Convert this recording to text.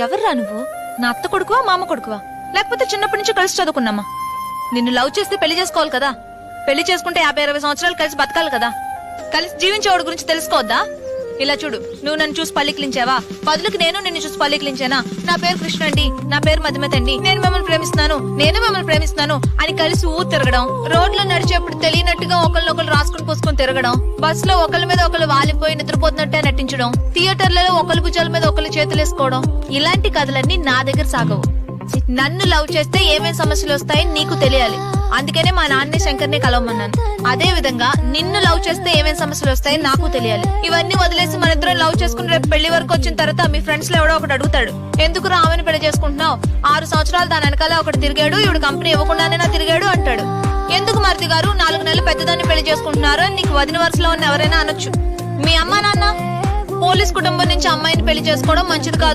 ఎవర్రా నువ్వు? నా అత్త కొడుకువా మామ కొడుకువా లేకపోతే చిన్నప్పటి నుంచి కలిసి చదువుకున్నామా? నిన్ను లవ్ చేస్తే పెళ్లి చేసుకోవాలి కదా. పెళ్లి చేసుకుంటే 50-60 సంవత్సరాలు కలిసి బతకాలి కదా. కలిసి జీవించేవాడి గురించి తెలుసుకోవద్దా? ఇలా చూడు, నువ్వు నన్ను చూసి పల్లికిలించావా? బదులుకి నేను నిన్ను చూసి పల్లికిలించానా? నా పేరు కృష్ణ అండి, నా పేరు మధుమతి అండి, నేను మిమ్మల్ని ప్రేమిస్తున్నాను, నేను మిమ్మల్ని ప్రేమిస్తున్నాను అని కలిసి ఊరు తిరగడం, రోడ్లో నడిచేప్పుడు తెలియనట్టుగా ఒకళ్ళొకళ్ళు రాసుకుని పూసుకుని తిరగడం, బస్ లో ఒకళ్ళ మీద ఒకళ్ళు వాలిపోయి నిద్రపోతున్నట్టే నటించడం, థియేటర్లలో ఒకళ్ళ భుజాల మీద ఒకళ్ళు చేతులేసుకోవడం, ఇలాంటి కథలన్నీ నా దగ్గర సాగవు. నన్ను లవ్ చేస్తే ఏమేం సమస్యలు వస్తాయని నీకు తెలియాలి. అందుకనే మా నాన్నే శంకర్ని కలవమన్నాను. అదే విధంగా నిన్ను లవ్ చేస్తే ఏమేం సమస్యలు వస్తాయని నాకు తెలియాలి. ఇవన్నీ వదిలేసి మన ఇద్దరం లవ్ చేసుకుని రేపు పెళ్లి వరకు వచ్చిన తర్వాత మీ ఫ్రెండ్స్ లో ఎవడో ఒకటి అడుగుతాడు, ఎందుకు ఆమెను పెళ్లి చేసుకుంటున్నావు? 6 సంవత్సరాలు దాని వెనకాల ఒకటి తిరిగాడు, ఇవిడు కంపెనీ ఇవ్వకుండానే తిరిగాడు అంటాడు. ఎందుకు మారుతి గారు 4 నెలలు పెద్దదాన్ని పెళ్లి చేసుకుంటున్నారు అని నీకు వదిన వరుసలో ఉన్న ఎవరైనా అనొచ్చు. మీ అమ్మా నాన్న పోలీస్ కుటుంబం నుంచి అమ్మాయిని పెళ్లి చేసుకోవడం మంచిది కాదు.